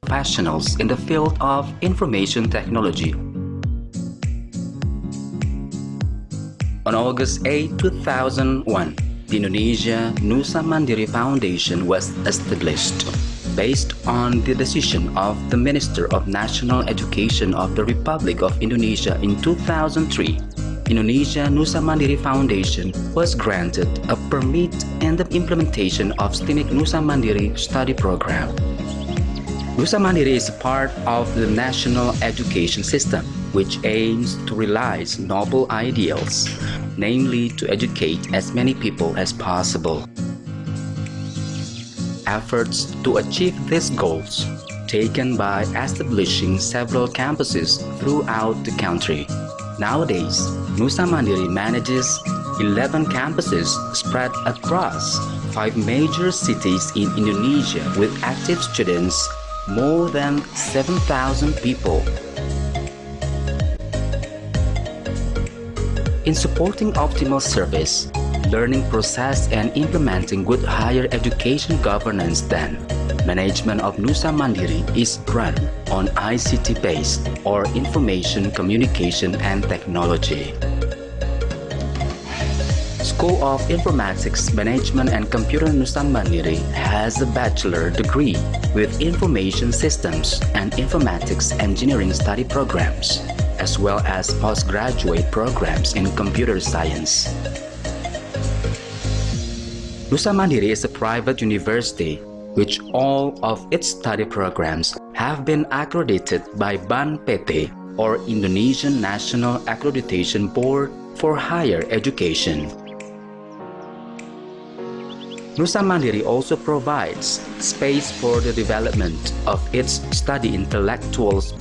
Professionals in the field of information technology. On August 8, 2001, the Indonesia Nusa Mandiri Foundation was established based on the decision of the Minister of National Education of the Republic of Indonesia in 2003. Indonesia Nusa Mandiri Foundation was granted a permit in the implementation of STIMIC Nusa Mandiri study program. Nusa Mandiri is part of the national education system, which aims to realize noble ideals, namely to educate as many people as possible. Efforts to achieve these goals taken by establishing several campuses throughout the country. Nowadays, Nusa Mandiri manages 11 campuses spread across 5 major cities in Indonesia with active students more than 7,000 people. In supporting optimal service, learning process and implementing good higher education governance, then management of Nusa Mandiri is run on ICT-based or Information Communication and Technology. School of Informatics Management and Computer Nusa Mandiri has a bachelor degree with Information Systems and Informatics Engineering study programs, as well as postgraduate programs in computer science. Nusa Mandiri is a private university which all of its study programs have been accredited by BAN-PT or Indonesian National Accreditation Board for Higher Education. Nusa Mandiri also provides space for the development of its study intellectuals.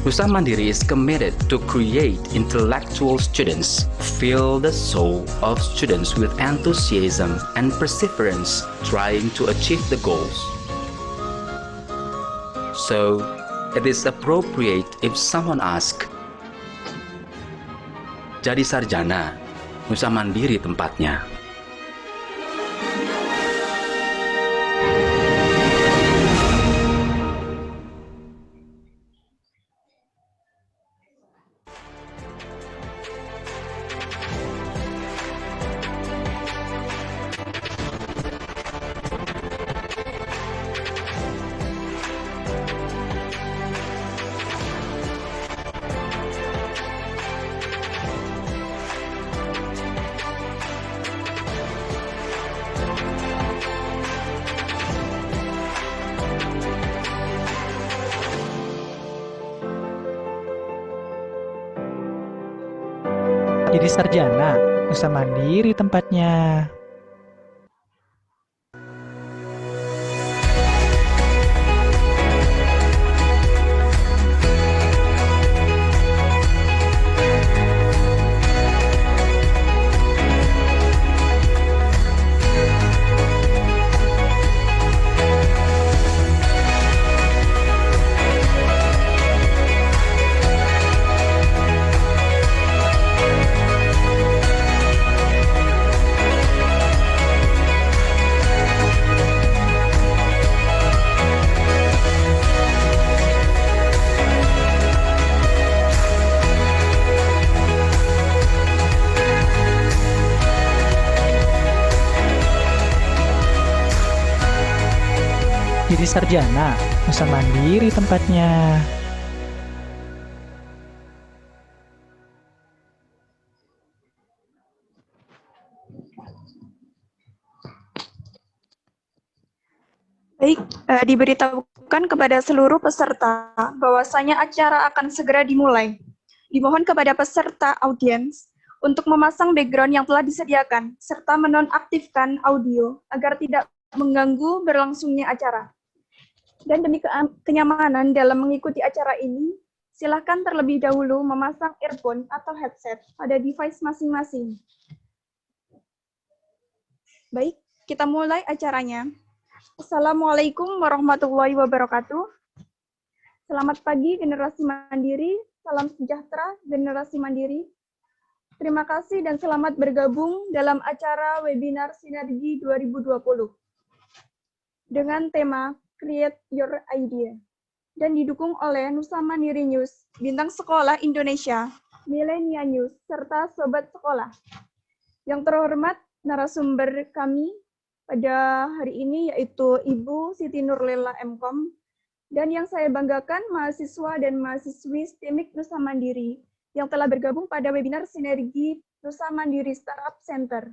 Nusa Mandiri is committed to create intellectual students, fill the soul of students with enthusiasm and perseverance, trying to achieve the goals. So, it is appropriate if someone asks, jadi sarjana, Nusa Mandiri tempatnya. Jadi sarjana, Nusa Mandiri tempatnya. Jadi sarjana, Nusa Mandiri tempatnya. Baik, diberitahukan kepada seluruh peserta bahwasanya acara akan segera dimulai. Dimohon kepada peserta audiens untuk memasang background yang telah disediakan, serta menonaktifkan audio agar tidak mengganggu berlangsungnya acara. Dan demi kenyamanan dalam mengikuti acara ini, silakan terlebih dahulu memasang earphone atau headset pada device masing-masing. Baik, kita mulai acaranya. Assalamualaikum warahmatullahi wabarakatuh. Selamat pagi generasi mandiri, salam sejahtera generasi mandiri. Terima kasih dan selamat bergabung dalam acara webinar Sinergi 2020 dengan tema Create Your Idea dan didukung oleh Nusa Mandiri News, Bintang Sekolah Indonesia, Millennia News, serta Sobat Sekolah. Yang terhormat narasumber kami pada hari ini yaitu Ibu Siti Nurlela MKom, dan yang saya banggakan mahasiswa dan mahasiswi STIMIK Nusa Mandiri yang telah bergabung pada webinar Sinergi Nusa Mandiri Startup Center.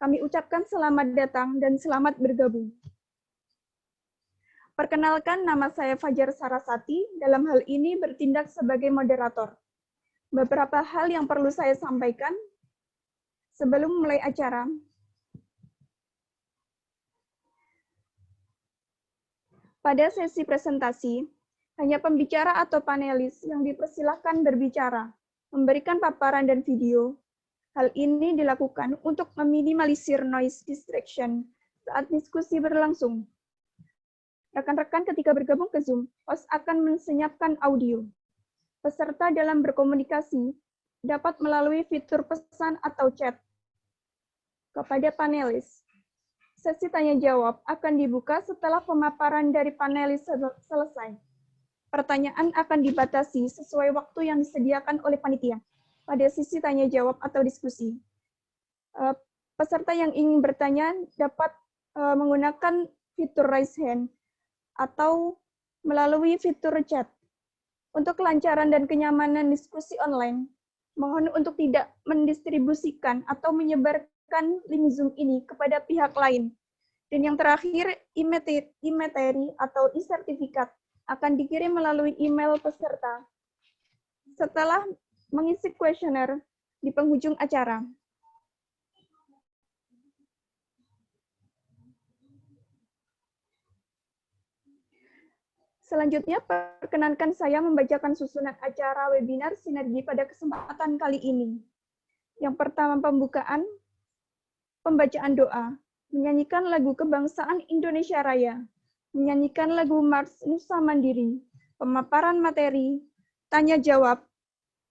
Kami ucapkan selamat datang dan selamat bergabung. Perkenalkan, nama saya Fajar Sarasati, dalam hal ini bertindak sebagai moderator. Beberapa hal yang perlu saya sampaikan sebelum mulai acara. Pada sesi presentasi, hanya pembicara atau panelis yang dipersilahkan berbicara, memberikan paparan dan video. Hal ini dilakukan untuk meminimalisir noise distraction saat diskusi berlangsung. Rekan-rekan ketika bergabung ke Zoom, host akan mensenyapkan audio. Peserta dalam berkomunikasi dapat melalui fitur pesan atau chat. Kepada panelis, sesi tanya-jawab akan dibuka setelah pemaparan dari panelis selesai. Pertanyaan akan dibatasi sesuai waktu yang disediakan oleh panitia pada sesi tanya-jawab atau diskusi. Peserta yang ingin bertanya dapat menggunakan fitur raise hand atau melalui fitur chat. Untuk kelancaran dan kenyamanan diskusi online, mohon untuk tidak mendistribusikan atau menyebarkan link Zoom ini kepada pihak lain. Dan yang terakhir, e-materi atau e-sertifikat akan dikirim melalui email peserta setelah mengisi kuesioner di penghujung acara. Selanjutnya, perkenankan saya membacakan susunan acara webinar Sinergi pada kesempatan kali ini. Yang pertama, pembukaan, pembacaan doa, menyanyikan lagu Kebangsaan Indonesia Raya, menyanyikan lagu Mars Nusa Mandiri, pemaparan materi, tanya jawab,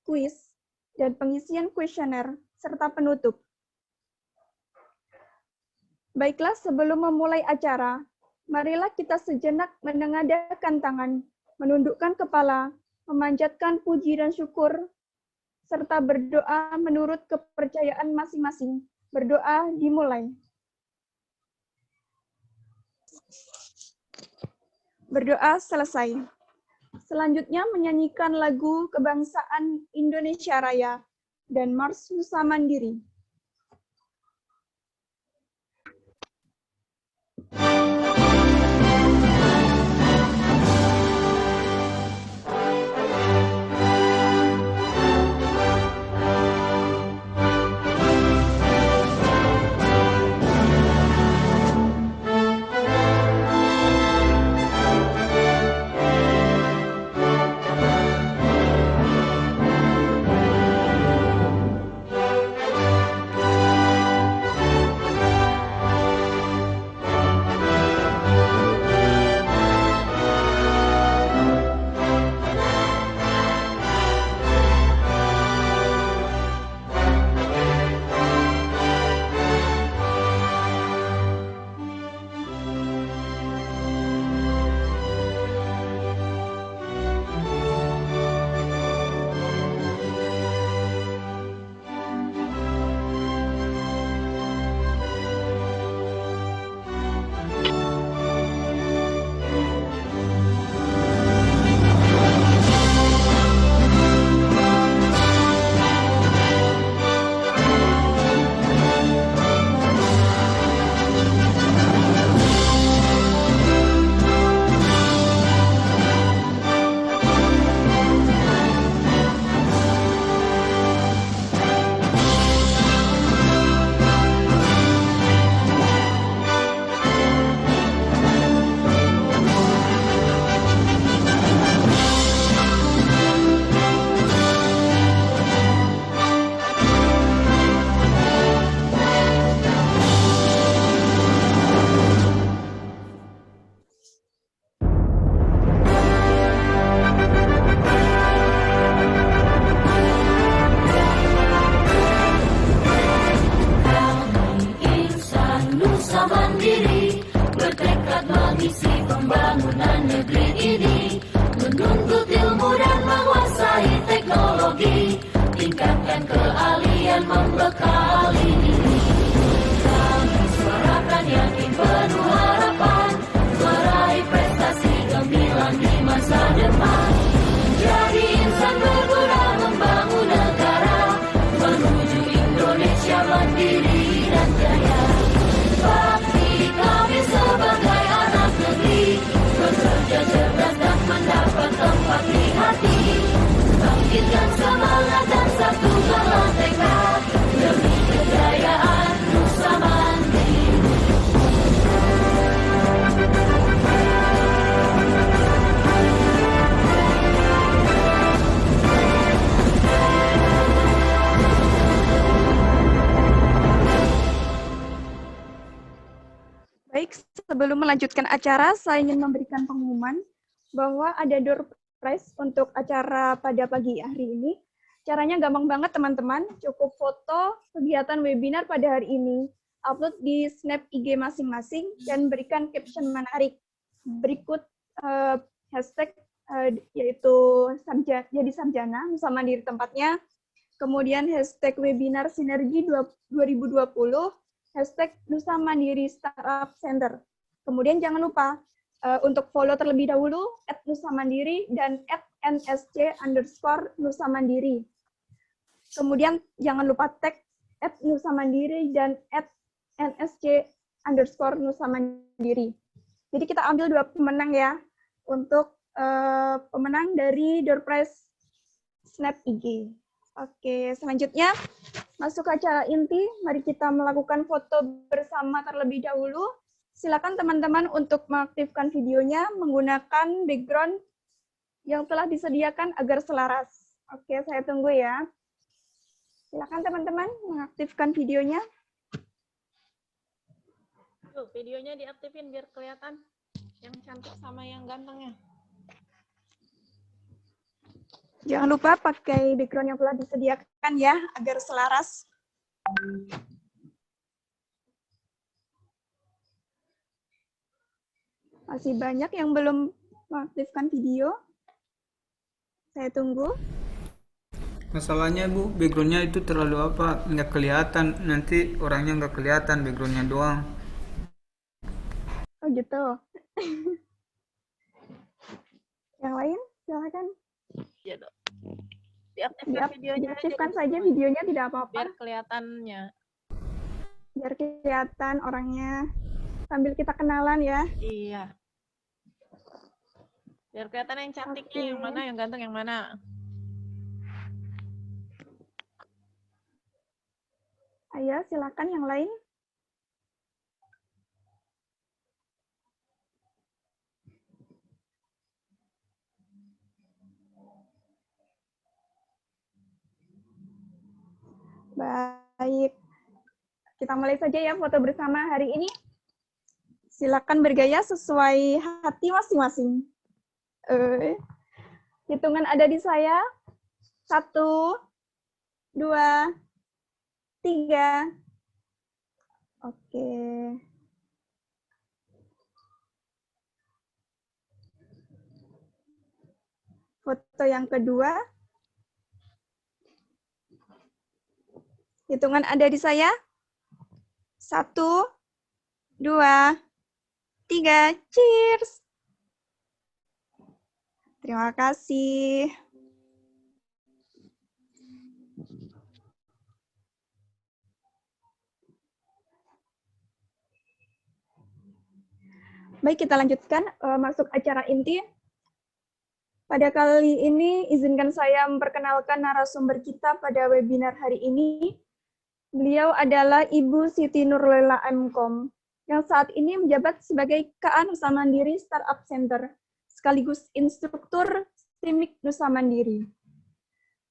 kuis, dan pengisian kuesioner, serta penutup. Baiklah, sebelum memulai acara, marilah kita sejenak menengadahkan tangan, menundukkan kepala, memanjatkan puji dan syukur, serta berdoa menurut kepercayaan masing-masing. Berdoa dimulai. Berdoa selesai. Selanjutnya menyanyikan lagu Kebangsaan Indonesia Raya dan Mars Nusa Mandiri. mandiri dan jaya. Bakti kami sebagai anak negeri, bekerja cerdas dan mendapat tempat di hati. Bangkitkan semangat dan satukanlah tekad demi kejayaan Nusa Mandiri. Baik, sebelum melanjutkan acara, saya ingin memberikan pengumuman bahwa ada door prize untuk acara pada pagi hari ini. Caranya gampang banget, teman-teman. Cukup foto kegiatan webinar pada hari ini, upload di Snap IG masing-masing, dan berikan caption menarik. Berikut hashtag yaitu jadi sarjana, Nusa Mandiri tempatnya. Kemudian hashtag webinar sinergi 2020, hashtag Nusa Mandiri Startup Center. Kemudian jangan lupa untuk follow terlebih dahulu @nusamandiri dan @nsc_Nusa Mandiri. Kemudian jangan lupa tag @nusamandiri dan @nsc_Nusa Mandiri. Jadi kita ambil 2 pemenang ya untuk pemenang dari door prize Snap IG. Oke, selanjutnya masuk ke acara inti. Mari kita melakukan foto bersama terlebih dahulu. Silakan teman-teman untuk mengaktifkan videonya menggunakan background yang telah disediakan agar selaras. Oke, saya tunggu ya. Silakan teman-teman mengaktifkan videonya. Yuk, videonya diaktifin biar kelihatan yang cantik sama yang gantengnya. Jangan lupa pakai background yang telah disediakan ya, agar selaras. Masih banyak yang belum mengaktifkan video. Saya tunggu. Masalahnya Bu, backgroundnya itu terlalu apa? Nggak kelihatan, nanti orangnya nggak kelihatan, backgroundnya doang. Oh gitu. Yang lain, silakan. Ya dok. Diaktifkan videonya aja Diaktifkan dulu saja semuanya. videonya, tidak apa-apa. Biar kelihatannya. Biar kelihatan orangnya. Sambil kita kenalan ya. Iya. Biar kelihatan yang cantiknya yang mana, yang ganteng yang mana. Ayo, silakan yang lain. Baik. Kita mulai saja ya foto bersama hari ini. Silakan bergaya sesuai hati masing-masing. Hitungan ada di saya. 1, 2, 3. Oke. Foto yang kedua. Hitungan ada di saya. 1, 2, 3. Cheers. Terima kasih. Baik, kita lanjutkan masuk acara inti. Pada kali ini, izinkan saya memperkenalkan narasumber kita pada webinar hari ini. Beliau adalah Ibu Siti Nurlela MKom, yang saat ini menjabat sebagai KA Nusa Mandiri Startup Center, sekaligus instruktur STIMIK Nusa Mandiri.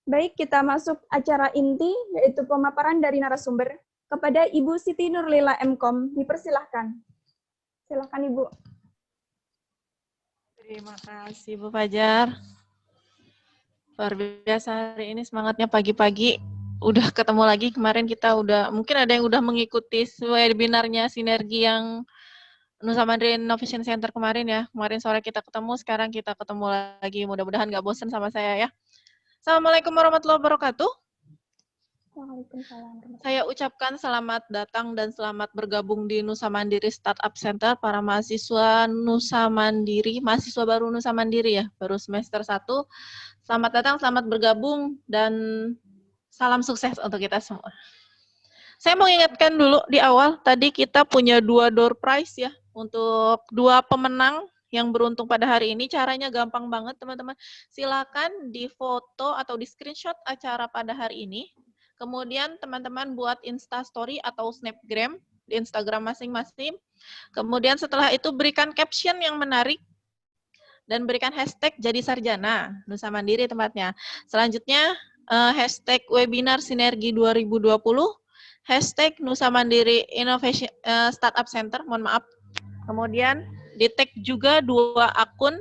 Baik, kita masuk acara inti, yaitu pemaparan dari narasumber. Kepada Ibu Siti Nurlela MKom, dipersilahkan. Silakan Ibu. Terima kasih Bu Fajar. Luar biasa hari ini semangatnya pagi-pagi. Udah ketemu lagi, kemarin kita mungkin ada yang udah mengikuti webinarnya Sinergi yang Nusa Mandiri Innovation Center kemarin ya. Kemarin sore kita ketemu, sekarang kita ketemu lagi. Mudah-mudahan nggak bosan sama saya ya. Assalamualaikum warahmatullahi wabarakatuh. Waalaikumsalam. Saya ucapkan selamat datang dan selamat bergabung di Nusa Mandiri Startup Center para mahasiswa Nusa Mandiri, mahasiswa baru Nusa Mandiri ya, baru semester 1. Selamat datang, selamat bergabung, dan salam sukses untuk kita semua. Saya mau ingatkan dulu di awal, tadi kita punya 2 door prize ya, untuk 2 pemenang yang beruntung pada hari ini. Caranya gampang banget teman-teman. Silakan di foto atau di screenshot acara pada hari ini. Kemudian teman-teman buat Insta Story atau Snapgram di Instagram masing-masing. Kemudian setelah itu berikan caption yang menarik dan berikan hashtag jadi sarjana Nusa Mandiri tempatnya. Selanjutnya hashtag webinar sinergi 2020, hashtag Nusa Mandiri Innovation Startup Center, mohon maaf. Kemudian di tag juga 2 akun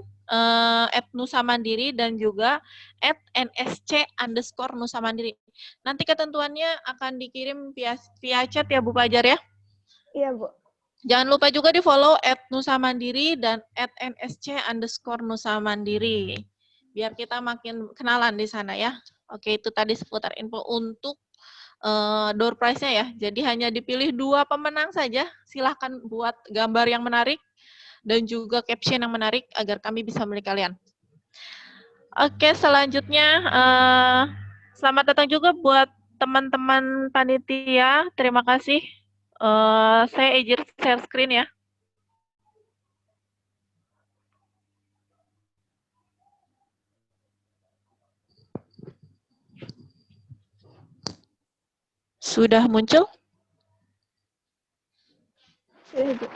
@Nusa Mandiri dan juga @nsc_Nusa Mandiri. Nanti ketentuannya akan dikirim via chat ya Bu Fajar ya. Iya, Bu. Jangan lupa juga di follow @Nusa Mandiri dan @nsc_Nusa Mandiri. Biar kita makin kenalan di sana ya. Oke, itu tadi seputar info untuk door prize-nya ya. Jadi hanya dipilih 2 pemenang saja. Silahkan buat gambar yang menarik dan juga caption yang menarik agar kami bisa memilih kalian. Oke, selanjutnya selamat datang juga buat teman-teman panitia. Terima kasih. Saya izin share screen ya. Sudah muncul? Sudah, Bu.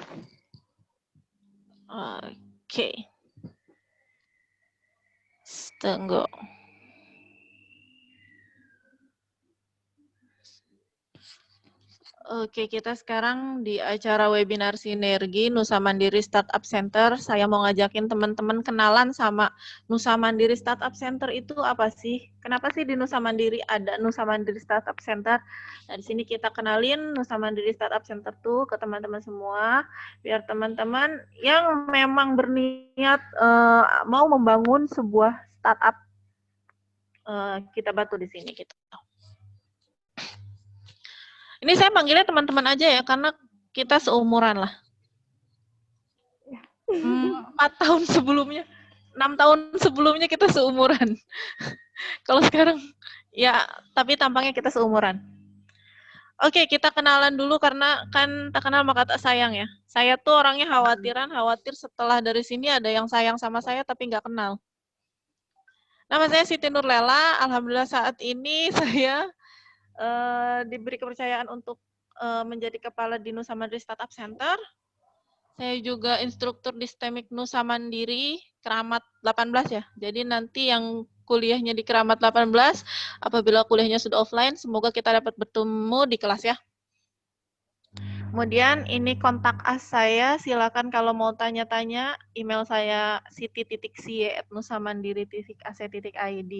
Oke. Tunggu. Oke, kita sekarang di acara webinar Sinergi Nusa Mandiri Startup Center. Saya mau ngajakin teman-teman kenalan sama Nusa Mandiri Startup Center itu apa sih? Kenapa sih di Nusa Mandiri ada Nusa Mandiri Startup Center? Nah, di sini kita kenalin Nusa Mandiri Startup Center tuh ke teman-teman semua, biar teman-teman yang memang berniat mau membangun sebuah startup kita bantu di sini gitu. Ini saya panggilnya teman-teman aja ya, karena kita seumuran lah. 4 tahun sebelumnya, 6 tahun sebelumnya kita seumuran. Kalau sekarang, ya, tapi tampangnya kita seumuran. Oke, kita kenalan dulu karena kan tak kenal maka tak sayang ya. Saya tuh orangnya khawatir setelah dari sini ada yang sayang sama saya tapi nggak kenal. Nama saya Siti Nurlela, alhamdulillah saat ini saya diberi kepercayaan untuk menjadi kepala di Nusa Mandiri Startup Center. Saya juga instruktur di STEMIC Nusa Mandiri Keramat 18 ya. Jadi nanti yang kuliahnya di Keramat 18, apabila kuliahnya sudah offline, semoga kita dapat bertemu di kelas ya. Kemudian ini kontak as saya, silakan kalau mau tanya-tanya, email saya siti.sie@nusamandiri.ac.id.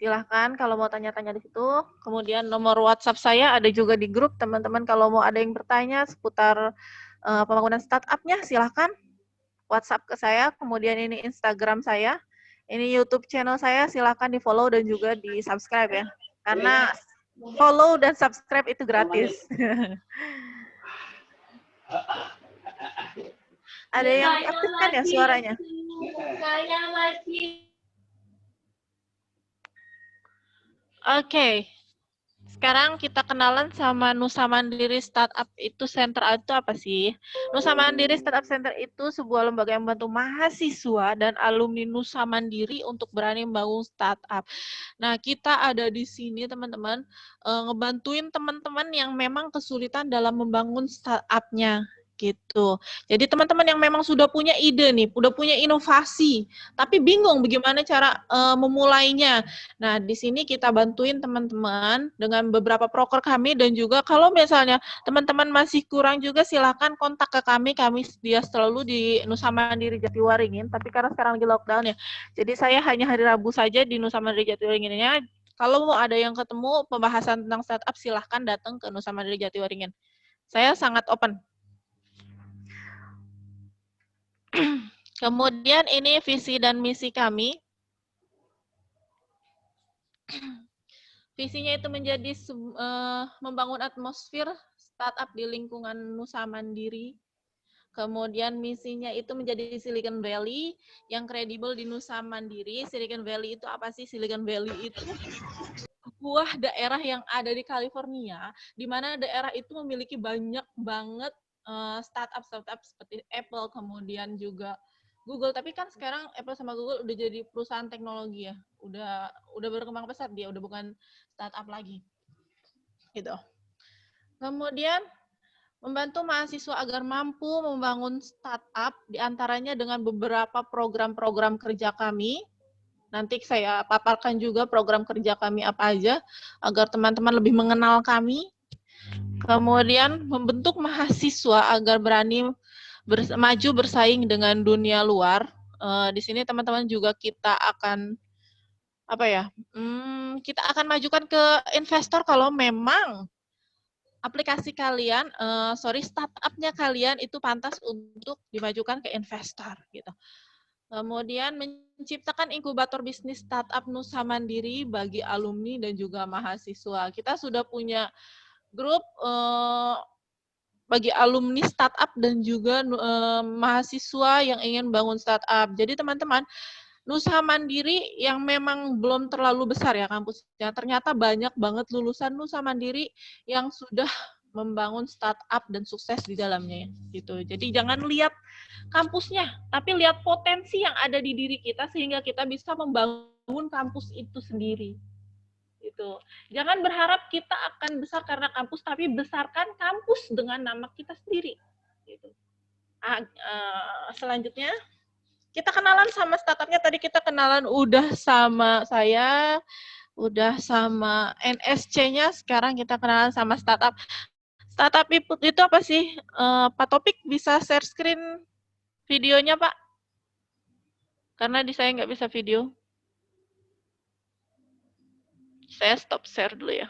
Silahkan kalau mau tanya-tanya di situ. Kemudian nomor WhatsApp saya ada juga di grup. Teman-teman kalau mau ada yang bertanya seputar pembangunan startup-nya, silahkan WhatsApp ke saya. Kemudian ini Instagram saya. Ini YouTube channel saya, silahkan di-follow dan juga di-subscribe ya. Karena follow dan subscribe itu gratis. Ada yang aktifkan ya suaranya? Oke. Sekarang kita kenalan sama Nusa Mandiri Startup itu Center itu apa sih? Nusa Mandiri Startup Center itu sebuah lembaga yang membantu mahasiswa dan alumni Nusa Mandiri untuk berani membangun startup. Nah, kita ada di sini teman-teman ngebantuin teman-teman yang memang kesulitan dalam membangun startup-nya gitu. Jadi teman-teman yang memang sudah punya ide nih, udah punya inovasi, tapi bingung bagaimana cara memulainya. Nah, di sini kita bantuin teman-teman dengan beberapa proker kami dan juga kalau misalnya teman-teman masih kurang juga silakan kontak ke kami. Kami dia selalu di Nusa Mandiri Jatiwaringin, tapi karena sekarang lagi lockdown ya. Jadi saya hanya hari Rabu saja di Nusa Mandiri Jatiwaringinnya. Kalau mau ada yang ketemu pembahasan tentang startup silahkan datang ke Nusa Mandiri Jatiwaringin. Saya sangat open. Kemudian ini visi dan misi kami. Visinya itu menjadi membangun atmosfer startup di lingkungan Nusa Mandiri. Kemudian misinya itu menjadi Silicon Valley yang kredibel di Nusa Mandiri. Silicon Valley itu apa sih? Silicon Valley itu sebuah daerah yang ada di California, di mana daerah itu memiliki banyak banget startup seperti Apple, kemudian juga Google. Tapi kan sekarang Apple sama Google udah jadi perusahaan teknologi ya, udah berkembang pesat dia, udah bukan startup lagi, gitu. Kemudian membantu mahasiswa agar mampu membangun startup, diantaranya dengan beberapa program-program kerja kami. Nanti saya paparkan juga program kerja kami apa aja, agar teman-teman lebih mengenal kami. Kemudian membentuk mahasiswa agar berani maju bersaing dengan dunia luar. Di sini teman-teman juga kita akan kita akan majukan ke investor kalau memang aplikasi kalian, startup-nya kalian itu pantas untuk dimajukan ke investor gitu. Kemudian menciptakan inkubator bisnis startup Nusa Mandiri bagi alumni dan juga mahasiswa. Kita sudah punya grup bagi alumni startup dan juga mahasiswa yang ingin bangun startup. Jadi teman-teman, Nusa Mandiri yang memang belum terlalu besar ya kampusnya, ternyata banyak banget lulusan Nusa Mandiri yang sudah membangun startup dan sukses di dalamnya gitu. Jadi jangan lihat kampusnya, tapi lihat potensi yang ada di diri kita sehingga kita bisa membangun kampus itu sendiri. Gitu. Jangan berharap kita akan besar karena kampus, tapi besarkan kampus dengan nama kita sendiri. Gitu. Selanjutnya, kita kenalan sama startupnya. Tadi kita kenalan udah sama saya, udah sama NSC-nya. Sekarang kita kenalan sama startup. Startup itu apa sih? Pak Topik bisa share screen videonya, Pak? Karena di saya nggak bisa video. Saya stop share dulu ya.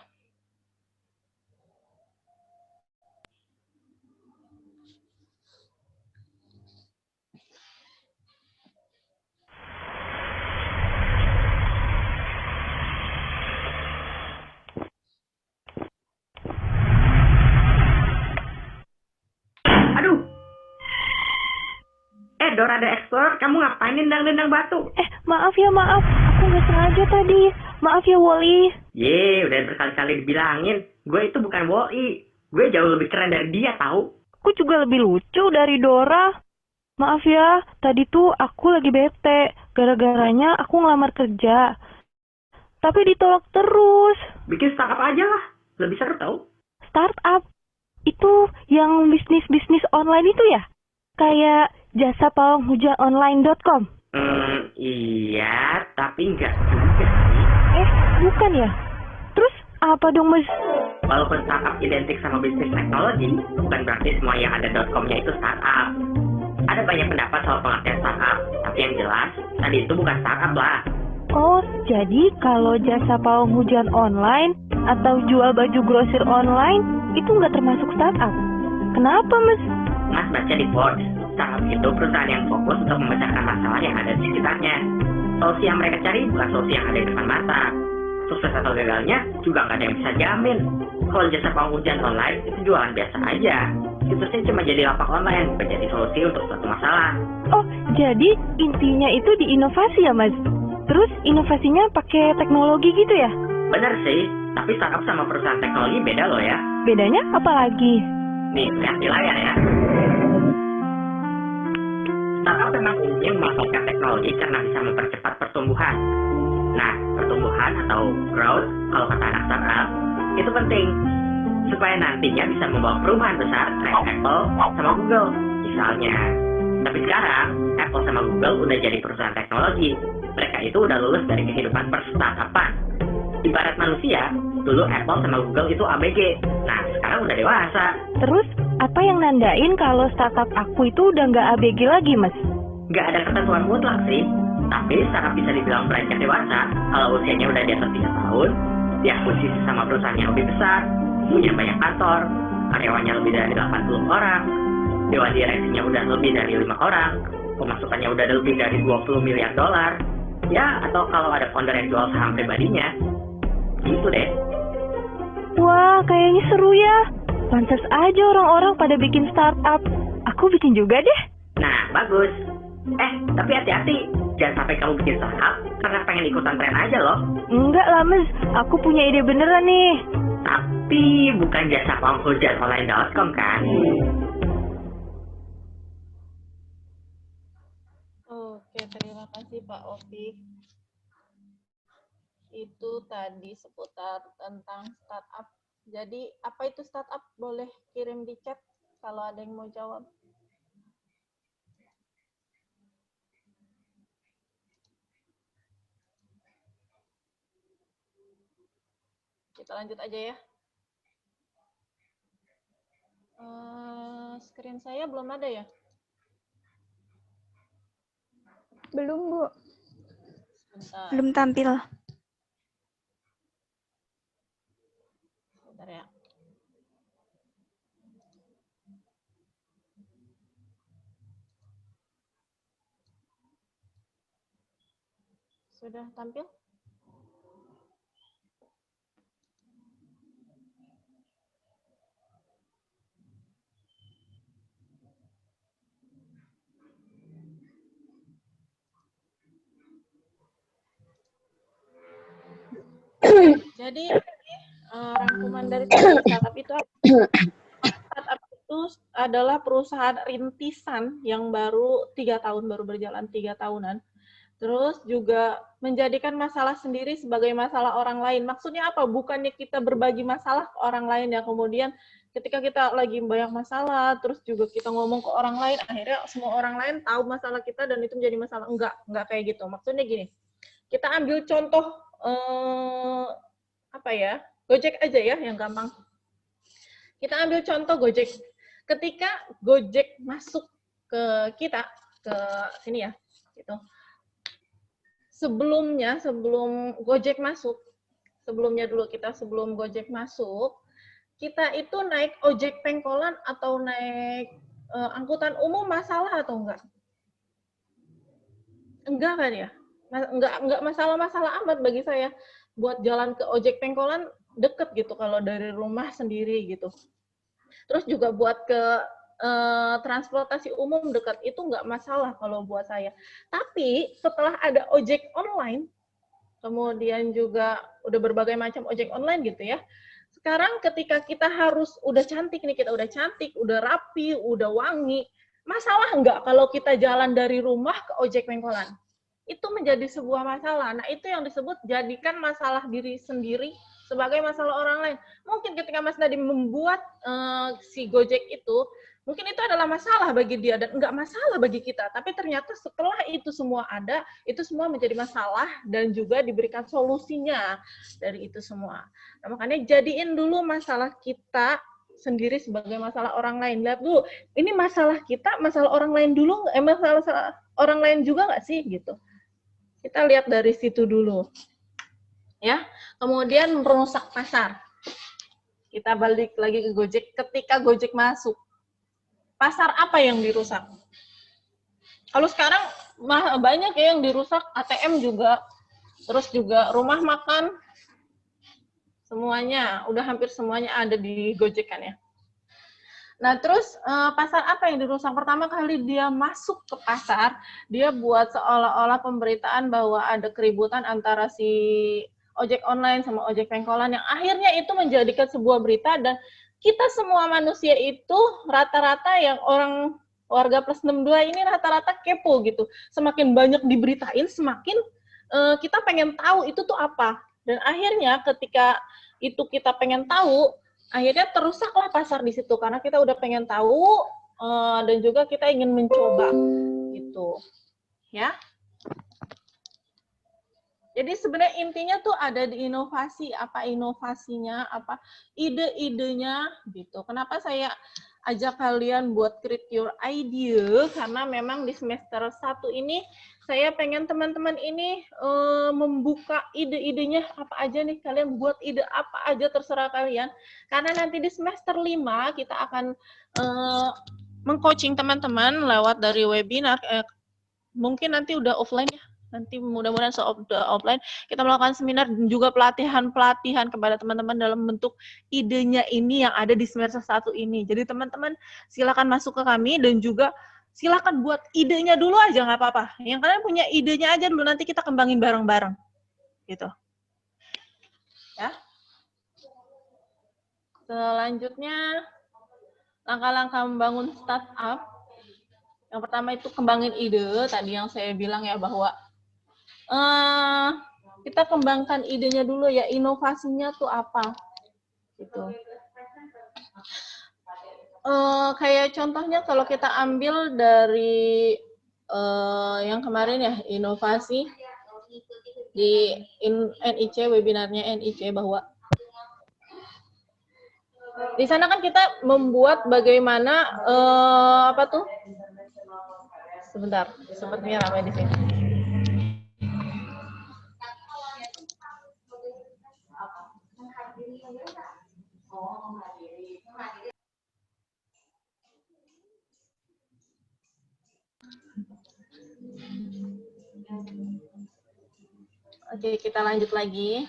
Aduh. Dora the Explorer, kamu ngapain nendang-nendang batu? Maaf ya, maaf. Aku nggak sengaja tadi. Maaf ya, Wally. Udah berkali-kali dibilangin. Gue itu bukan Wally. Gue jauh lebih keren dari dia, tahu? Aku juga lebih lucu dari Dora. Maaf ya, tadi tuh aku lagi bete. Gara-garanya aku ngelamar kerja. Tapi ditolak terus. Bikin startup aja lah. Lebih seru, tahu? Startup? Itu yang bisnis-bisnis online itu ya? Kayak jasapawanghujanonline.com? Iya, tapi enggak juga sih. Bukan ya? Terus apa dong, Mas? Walaupun startup identik sama bisnis teknologi, bukan berarti semua yang ada .com-nya itu startup. Ada banyak pendapat soal pengertian startup, tapi yang jelas, tadi itu bukan startup lah. Oh, jadi kalau jasa pawang hujan online atau jual baju grosir online, itu nggak termasuk startup. Kenapa, Mas? Mas baca di Forbes, startup itu perusahaan yang fokus untuk memecahkan masalah yang ada di sekitarnya. Solusi yang mereka cari bukan solusi yang ada di depan mata. Sukses atau gagalnya juga nggak ada yang bisa jamin. Kalau jasa pawang hujan online itu jualan biasa aja. Situsnya cuma jadi lapak online, bukan jadi solusi untuk suatu masalah. Oh, jadi intinya itu di inovasi ya, Mas? Terus inovasinya pakai teknologi gitu ya? Bener sih, tapi startup sama perusahaan teknologi beda loh ya. Bedanya apa lagi? Nih, lihat di layar ya. Startup memang umumnya memanfaatkan teknologi karena bisa mempercepat pertumbuhan. Nah, pertumbuhan atau growth, kalau kata anak startup, itu penting. Supaya nantinya bisa membawa perubahan besar kayak Apple sama Google, misalnya. Tapi sekarang, Apple sama Google udah jadi perusahaan teknologi. Mereka itu udah lulus dari kehidupan perstartupan. Ibarat manusia, dulu Apple sama Google itu ABG. Nah, sekarang udah dewasa. Terus, apa yang nandain kalau startup aku itu udah nggak ABG lagi, Mas? Nggak ada ketentuan mutlak sih. Tapi startup bisa dibilang beranjak dewasa kalau usianya udah di atas 3 tahun, diakuisisi sama perusahaan yang lebih besar, punya banyak kantor, karyawannya lebih dari 80 orang, dewan direksinya udah lebih dari 5 orang, pemasukannya udah lebih dari 20 miliar dolar. Ya, atau kalau ada founder yang jual saham pribadinya. Gitu deh. Wah, kayaknya seru ya. Pantas aja orang-orang pada bikin startup. Aku bikin juga deh. Nah, bagus. Tapi hati-hati. jangan sampai kamu bikin startup karena pengen ikutan tren aja loh. Enggak lah, Mas. Aku punya ide beneran nih. Tapi bukan jasa penghujan.online.com kan? Oke, terima kasih Pak Opik. Itu tadi seputar tentang startup. Jadi apa itu startup? Boleh kirim di chat kalau ada yang mau jawab. Kita lanjut aja ya. Screen saya belum ada ya? Belum, Bu. Sebentar, Belum tampil. sebentar ya. Sudah tampil? Jadi rangkuman dari startup itu adalah perusahaan rintisan yang baru 3 tahun, baru berjalan 3 tahunan. Terus juga menjadikan masalah sendiri sebagai masalah orang lain. Maksudnya apa? Bukannya kita berbagi masalah ke orang lain ya, kemudian ketika kita lagi banyak masalah, terus juga kita ngomong ke orang lain, akhirnya semua orang lain tahu masalah kita dan itu menjadi masalah. Enggak kayak gitu. Maksudnya gini, kita ambil contoh Gojek aja ya, yang gampang. Kita ambil contoh Gojek. Ketika Gojek masuk ke kita, ke sini ya, gitu. Sebelum Gojek masuk, sebelum Gojek masuk, kita itu naik ojek pengkolan atau naik angkutan umum masalah atau enggak? Enggak kan ya? Enggak masalah-masalah amat bagi saya. Buat jalan ke ojek pengkolan deket gitu kalau dari rumah sendiri gitu. Terus juga buat ke transportasi umum dekat, itu nggak masalah kalau buat saya. Tapi setelah ada ojek online, kemudian juga udah berbagai macam ojek online gitu ya. Sekarang ketika kita harus udah cantik nih, kita udah cantik, udah rapi, udah wangi, masalah nggak kalau kita jalan dari rumah ke ojek pengkolan? Itu menjadi sebuah masalah. Nah, itu yang disebut jadikan masalah diri sendiri sebagai masalah orang lain. Mungkin ketika Mas Nadiem membuat si Gojek itu, mungkin itu adalah masalah bagi dia dan enggak masalah bagi kita. Tapi ternyata setelah itu semua ada, itu semua menjadi masalah dan juga diberikan solusinya dari itu semua. Nah, makanya jadiin dulu masalah kita sendiri sebagai masalah orang lain. Lihat dulu, ini masalah kita, masalah orang lain dulu, masalah orang lain juga nggak sih gitu. Kita lihat dari situ dulu. Ya, kemudian merusak pasar. Kita balik lagi ke Gojek. Ketika Gojek masuk, pasar apa yang dirusak? Kalau sekarang banyak ya yang dirusak, ATM juga, terus juga rumah makan, semuanya, udah hampir semuanya ada di Gojek kan ya. Nah, terus pasar apa yang dirusak? Pertama kali dia masuk ke pasar, dia buat seolah-olah pemberitaan bahwa ada keributan antara si ojek online sama ojek pengkolan yang akhirnya itu menjadikan sebuah berita dan kita semua manusia itu rata-rata yang orang warga plus 62 ini rata-rata kepo gitu. Semakin banyak diberitain, semakin kita pengen tahu itu tuh apa. Dan akhirnya ketika itu kita pengen tahu, akhirnya terusaklah pasar di situ karena kita udah pengen tahu dan juga kita ingin mencoba gitu. Ya. Jadi sebenarnya intinya tuh ada di inovasi, apa inovasinya, apa ide-idenya gitu. Kenapa saya ajak kalian buat create your idea, karena memang di semester 1 ini saya pengen teman-teman ini membuka ide-idenya apa aja nih, kalian buat ide apa aja terserah kalian. Karena nanti di semester 5 kita akan meng-coaching teman-teman lewat dari webinar, mungkin nanti udah offline ya. Nanti mudah-mudahan offline kita melakukan seminar dan juga pelatihan kepada teman-teman dalam bentuk idenya ini yang ada di semester 1 ini. Jadi teman-teman silakan masuk ke kami dan juga silakan buat idenya dulu aja, nggak apa-apa. Yang kalian punya idenya aja dulu, nanti kita kembangin bareng-bareng. Gitu. Ya. Selanjutnya, langkah-langkah membangun startup. Yang pertama itu kembangin ide, tadi yang saya bilang ya bahwa kita kembangkan idenya dulu ya, inovasinya tuh apa. Gitu. Kayak contohnya kalau kita ambil dari yang kemarin ya, inovasi di NIC, webinarnya NIC, bahwa di sana kan kita membuat bagaimana apa tuh? Sebentar, sepertinya ramai di sini. Oke, kita lanjut lagi.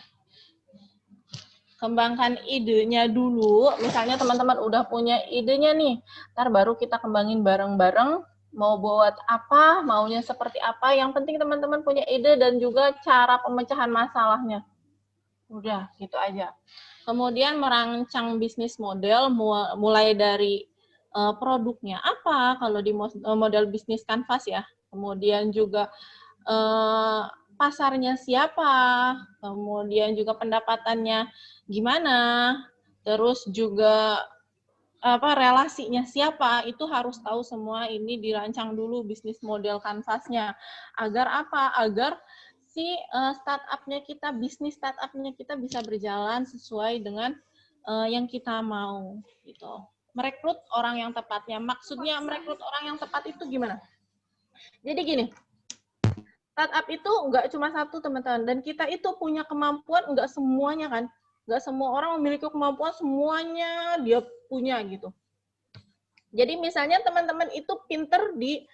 Kembangkan idenya dulu. Misalnya teman-teman udah punya idenya nih, ntar baru kita kembangin bareng-bareng. Mau buat apa, maunya seperti apa. Yang penting teman-teman punya ide dan juga cara pemecahan masalahnya. Udah, gitu aja. Kemudian merancang bisnis model, mulai dari produknya apa, kalau di model bisnis Canvas ya. Kemudian juga pasarnya siapa, kemudian juga pendapatannya gimana, terus juga relasinya siapa, itu harus tahu semua ini, dirancang dulu bisnis model Canvas-nya. Agar apa? Agar si startup-nya kita, bisnis startup-nya kita bisa berjalan sesuai dengan yang kita mau. Gitu. Merekrut orang yang tepatnya. Maksudnya merekrut orang yang tepat itu gimana? Jadi gini, startup itu nggak cuma satu teman-teman, dan kita itu punya kemampuan, nggak semuanya kan, nggak semua orang memiliki kemampuan semuanya dia punya gitu. Jadi misalnya teman-teman itu pinter di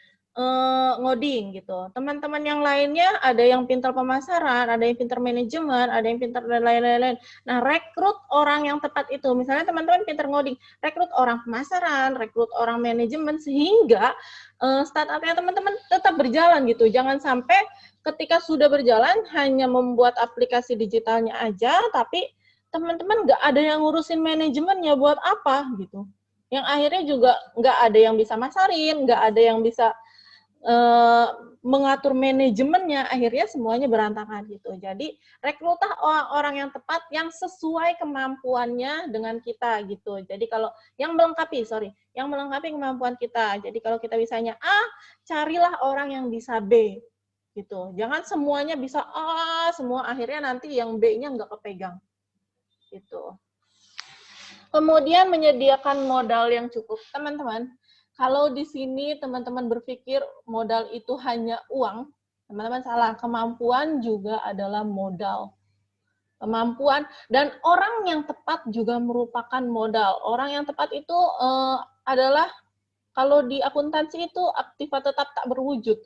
ngoding gitu, teman-teman yang lainnya ada yang pinter pemasaran, ada yang pinter manajemen, ada yang pinter dan lain-lain. Nah, rekrut orang yang tepat itu, misalnya teman-teman pinter ngoding, rekrut orang pemasaran, rekrut orang manajemen, sehingga startupnya teman-teman tetap berjalan gitu. Jangan sampai ketika sudah berjalan hanya membuat aplikasi digitalnya aja, tapi teman-teman nggak ada yang ngurusin manajemennya, buat apa gitu. Yang akhirnya juga nggak ada yang bisa masarin, nggak ada yang bisa mengatur manajemennya, akhirnya semuanya berantakan gitu. Jadi rekrutlah orang yang tepat, yang sesuai kemampuannya dengan kita gitu. Jadi kalau yang melengkapi kemampuan kita. Jadi kalau kita bisanya A, carilah orang yang bisa B gitu. Jangan semuanya bisa A semua, akhirnya nanti yang B-nya nggak kepegang gitu. Kemudian menyediakan modal yang cukup, teman-teman. Kalau di sini teman-teman berpikir modal itu hanya uang, teman-teman salah. Kemampuan juga adalah modal. Kemampuan dan orang yang tepat juga merupakan modal. Orang yang tepat itu adalah, kalau di akuntansi itu aktiva tetap tak berwujud.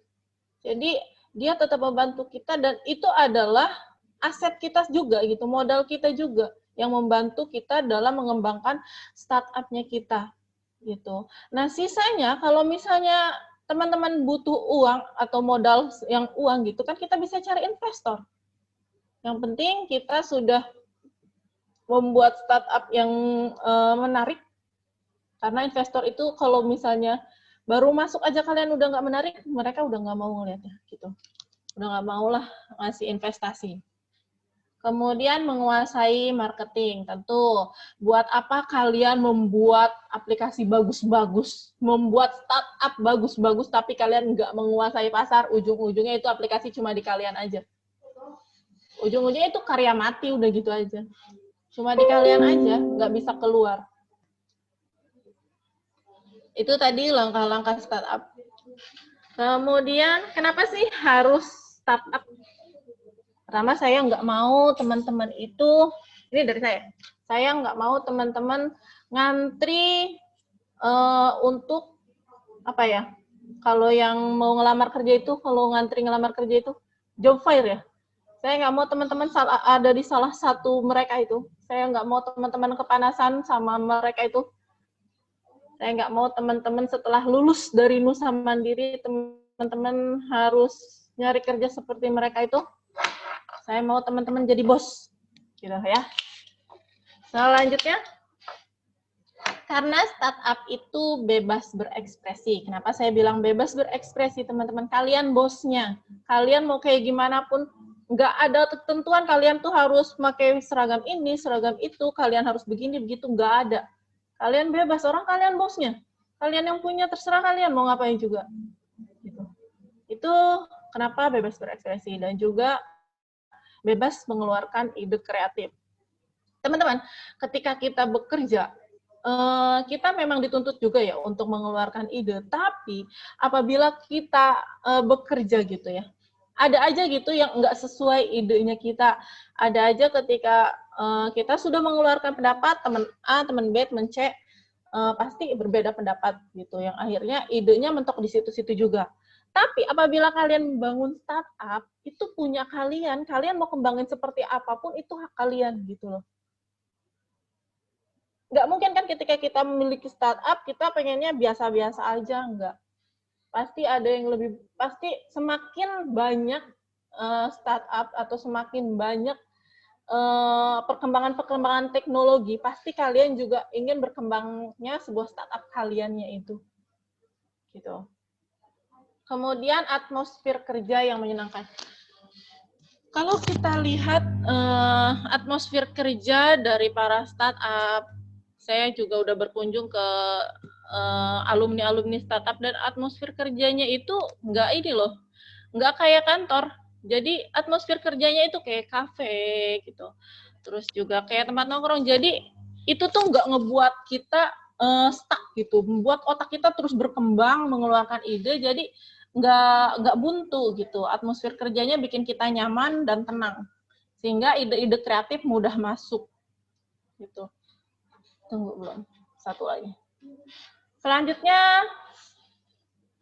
Jadi dia tetap membantu kita, dan itu adalah aset kita juga gitu, modal kita juga yang membantu kita dalam mengembangkan startup-nya kita. Gitu. Nah, sisanya kalau misalnya teman-teman butuh uang atau modal yang uang gitu kan, kita bisa cari investor. Yang penting kita sudah membuat startup yang menarik, karena investor itu kalau misalnya baru masuk aja kalian udah nggak menarik, mereka udah nggak mau ngeliatnya gitu. Udah nggak mau lah ngasih investasi. Kemudian menguasai marketing, tentu. Buat apa kalian membuat aplikasi bagus-bagus, membuat startup bagus-bagus, tapi kalian nggak menguasai pasar, ujung-ujungnya itu aplikasi cuma di kalian aja. Ujung-ujungnya itu karya mati, udah gitu aja. Cuma di kalian aja, nggak bisa keluar. Itu tadi langkah-langkah startup. Kemudian, kenapa sih harus startup? Pertama, saya nggak mau teman-teman itu, ini dari saya nggak mau teman-teman ngantri untuk, apa ya, kalau yang mau ngelamar kerja itu, kalau ngantri ngelamar kerja itu, job fair ya. Saya nggak mau teman-teman ada di salah satu mereka itu. Saya nggak mau teman-teman kepanasan sama mereka itu. Saya nggak mau teman-teman setelah lulus dari Nusa Mandiri, teman-teman harus nyari kerja seperti mereka itu. Saya mau teman-teman jadi bos, gitu ya. Selanjutnya, karena startup itu bebas berekspresi. Kenapa saya bilang bebas berekspresi, teman-teman? Kalian bosnya. Kalian mau kayak gimana pun, nggak ada ketentuan kalian tuh harus pakai seragam ini, seragam itu, kalian harus begini, begitu, nggak ada. Kalian bebas, orang kalian bosnya. Kalian yang punya, terserah kalian mau ngapain juga. Gitu. Itu kenapa bebas berekspresi, dan juga bebas mengeluarkan ide kreatif. Teman-teman, ketika kita bekerja, kita memang dituntut juga ya untuk mengeluarkan ide, tapi apabila kita bekerja gitu ya, ada aja gitu yang nggak sesuai idenya kita. Ada aja ketika kita sudah mengeluarkan pendapat, teman A, teman B, teman C, pasti berbeda pendapat gitu, yang akhirnya idenya mentok di situ-situ juga. Tapi apabila kalian membangun startup, itu punya kalian mau kembangin seperti apapun, itu hak kalian gitu loh. Nggak mungkin kan ketika kita memiliki startup, kita pengennya biasa-biasa aja, nggak. Pasti ada yang lebih, pasti semakin banyak startup atau semakin banyak perkembangan-perkembangan teknologi, pasti kalian juga ingin berkembangnya sebuah startup kaliannya itu. Gitu. Kemudian atmosfer kerja yang menyenangkan. Kalau kita lihat atmosfer kerja dari para startup, saya juga udah berkunjung ke alumni-alumni startup, dan atmosfer kerjanya itu nggak ini loh, nggak kayak kantor. Jadi atmosfer kerjanya itu kayak kafe gitu, terus juga kayak tempat nongkrong. Jadi itu tuh nggak ngebuat kita stuck gitu, membuat otak kita terus berkembang, mengeluarkan ide. Jadi nggak buntu gitu. Atmosfer kerjanya bikin kita nyaman dan tenang, sehingga ide-ide kreatif mudah masuk gitu. Tunggu belum, satu lagi. Selanjutnya,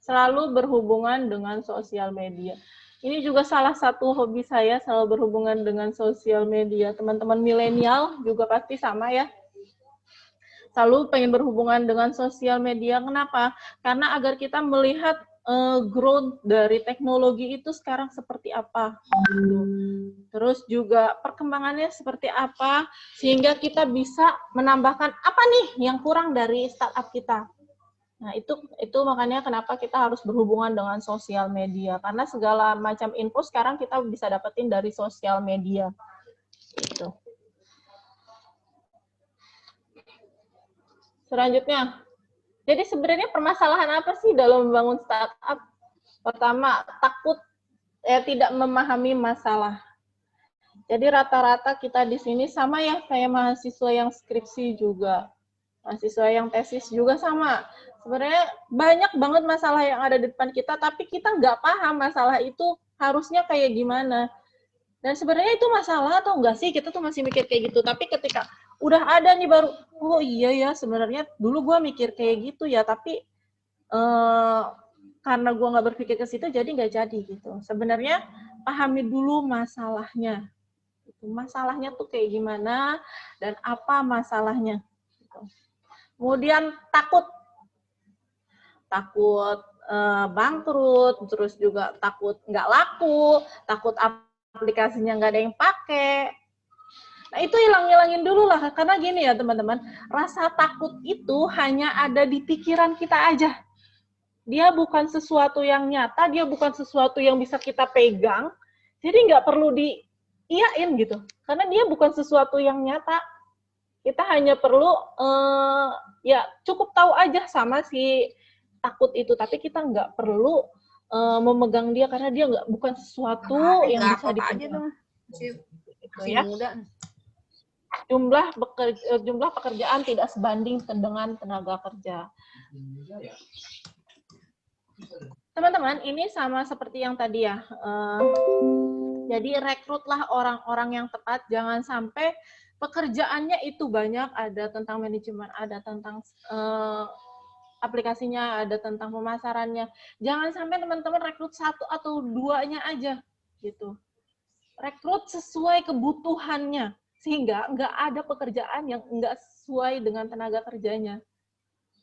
selalu berhubungan dengan sosial media. Ini juga salah satu hobi saya, selalu berhubungan dengan sosial media. Teman-teman milenial juga pasti sama ya. Selalu pengen berhubungan dengan sosial media. Kenapa? Karena agar kita melihat growth dari teknologi itu sekarang seperti apa. Terus juga perkembangannya seperti apa, sehingga kita bisa menambahkan apa nih yang kurang dari startup kita. Nah, itu makanya kenapa kita harus berhubungan dengan sosial media, karena segala macam info sekarang kita bisa dapetin dari sosial media. Gitu. Selanjutnya, jadi sebenarnya permasalahan apa sih dalam membangun startup? Pertama, takut tidak memahami masalah. Jadi rata-rata kita di sini sama ya, kayak mahasiswa yang skripsi juga. Mahasiswa yang tesis juga sama. Sebenarnya banyak banget masalah yang ada di depan kita, tapi kita nggak paham masalah itu harusnya kayak gimana. Dan sebenarnya itu masalah atau enggak sih, kita tuh masih mikir kayak gitu. Tapi ketika udah ada nih baru, oh iya ya sebenarnya dulu gue mikir kayak gitu ya, tapi karena gue nggak berpikir ke situ jadi nggak jadi gitu. Sebenarnya pahami dulu masalahnya. Masalahnya tuh kayak gimana dan apa masalahnya. Kemudian takut bangkrut, terus juga takut nggak laku, takut aplikasinya nggak ada yang pakai. Nah, itu hilangin dulu lah, karena gini ya teman-teman, rasa takut itu hanya ada di pikiran kita aja. Dia bukan sesuatu yang nyata, dia bukan sesuatu yang bisa kita pegang, jadi nggak perlu diiyain gitu, karena dia bukan sesuatu yang nyata. Kita hanya perlu ya cukup tahu aja sama si takut itu, tapi kita nggak perlu memegang dia, karena dia bukan sesuatu yang bisa dipegang. Gitu ya. Jumlah pekerjaan tidak sebanding dengan tenaga kerja. Teman-teman, ini sama seperti yang tadi ya. Jadi rekrutlah orang-orang yang tepat, jangan sampai pekerjaannya itu banyak, ada tentang manajemen, ada tentang aplikasinya, ada tentang pemasarannya. Jangan sampai teman-teman rekrut satu atau duanya aja gitu. Rekrut sesuai kebutuhannya, sehingga nggak ada pekerjaan yang nggak sesuai dengan tenaga kerjanya.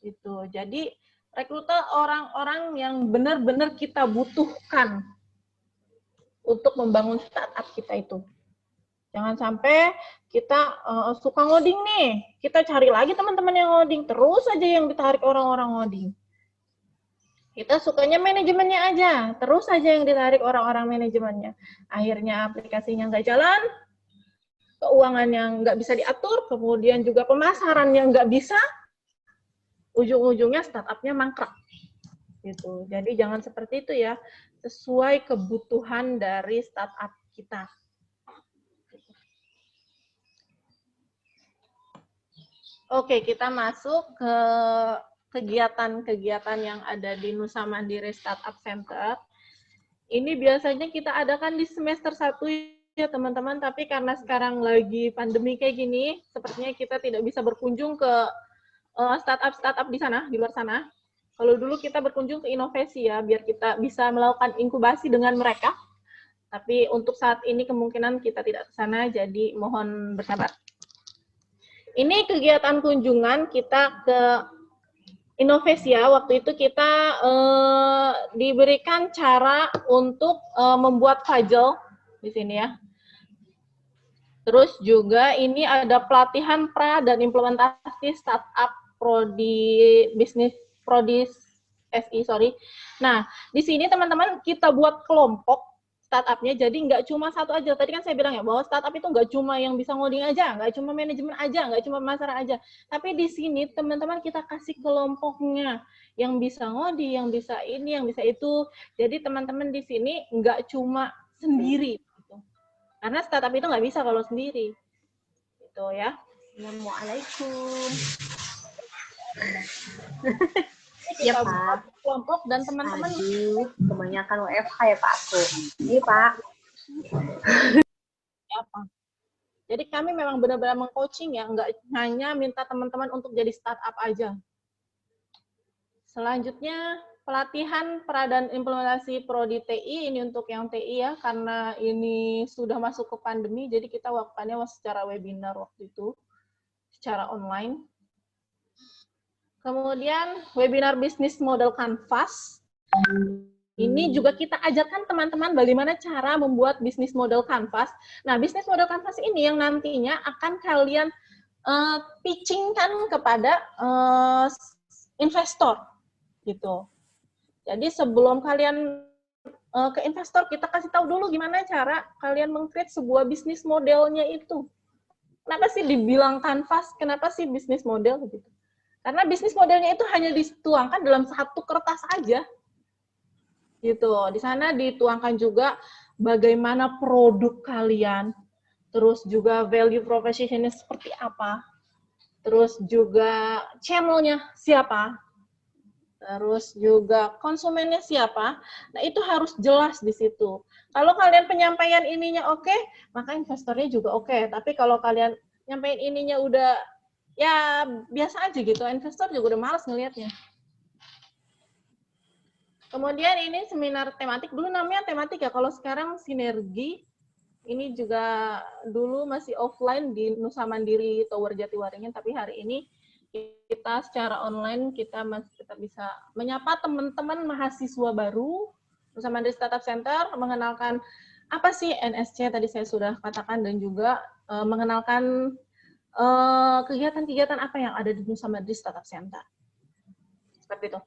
Gitu. Jadi rekruter orang-orang yang benar-benar kita butuhkan untuk membangun startup kita itu. Jangan sampai kita suka ngoding nih, kita cari lagi teman-teman yang ngoding, terus aja yang ditarik orang-orang ngoding. Kita sukanya manajemennya aja, terus aja yang ditarik orang-orang manajemennya. Akhirnya aplikasinya nggak jalan, keuangan yang nggak bisa diatur, kemudian juga pemasaran yang nggak bisa, ujung-ujungnya startupnya mangkrak. Gitu. Jadi jangan seperti itu ya, sesuai kebutuhan dari startup kita. Oke, kita masuk ke kegiatan-kegiatan yang ada di Nusa Mandiri Startup Center. Ini biasanya kita adakan di semester 1 ya teman-teman, tapi karena sekarang lagi pandemi kayak gini, sepertinya kita tidak bisa berkunjung ke startup-startup di sana, di luar sana. Kalau dulu kita berkunjung ke Inovasi ya, biar kita bisa melakukan inkubasi dengan mereka. Tapi untuk saat ini kemungkinan kita tidak ke sana, jadi mohon bersabar. Ini kegiatan kunjungan kita ke Innovasia. Waktu itu kita diberikan cara untuk membuat puzzle di sini ya. Terus juga ini ada pelatihan pra dan implementasi startup prodi bisnis prodis SI, sorry. Nah, di sini teman-teman kita buat kelompok startupnya, jadi nggak cuma satu aja. Tadi kan saya bilang ya, bahwa startup itu nggak cuma yang bisa ngoding aja, nggak cuma manajemen aja, nggak cuma pemasaran aja. Tapi di sini teman-teman kita kasih kelompoknya, yang bisa ngoding, yang bisa ini, yang bisa itu. Jadi teman-teman di sini nggak cuma sendiri. Gitu. Karena startup itu nggak bisa kalau sendiri. Gitu ya. Assalamualaikum. Iya Pak. Kelompok dan teman-teman. Aduh, kebanyakan WFH ya Pak aku. Iya Pak. Apa? Jadi kami memang benar-benar meng-coaching ya, nggak hanya minta teman-teman untuk jadi startup aja. Selanjutnya pelatihan pra dan implementasi prodi TI, ini untuk yang TI ya, karena ini sudah masuk ke pandemi, jadi kita lakukannya secara webinar waktu itu, secara online. Kemudian webinar bisnis model Canvas. Ini juga kita ajarkan teman-teman bagaimana cara membuat bisnis model Canvas. Nah, bisnis model Canvas ini yang nantinya akan kalian pitchingkan kepada investor, gitu. Jadi sebelum kalian ke investor, kita kasih tahu dulu gimana cara kalian meng-create sebuah bisnis modelnya itu. Kenapa sih dibilang Canvas? Kenapa sih bisnis model gitu? Karena bisnis modelnya itu hanya dituangkan dalam satu kertas aja. Gitu. Di sana dituangkan juga bagaimana produk kalian, terus juga value proposition-nya seperti apa, terus juga channel-nya siapa, terus juga konsumennya siapa. Nah, itu harus jelas di situ. Kalau kalian penyampaian ininya oke, maka investornya juga oke. Tapi kalau kalian nyampein ininya udah ya biasa aja gitu, investor juga udah malas ngelihatnya. Kemudian ini seminar tematik, dulu namanya tematik ya, kalau sekarang sinergi. Ini juga dulu masih offline di Nusa Mandiri Tower Jatiwaringin, tapi hari ini kita secara online kita masih tetap bisa menyapa teman-teman mahasiswa baru Nusa Mandiri Startup Center, mengenalkan apa sih NSC tadi saya sudah katakan, dan juga mengenalkan kegiatan-kegiatan apa yang ada di Nusa Mandiri Startup Center. Seperti itu.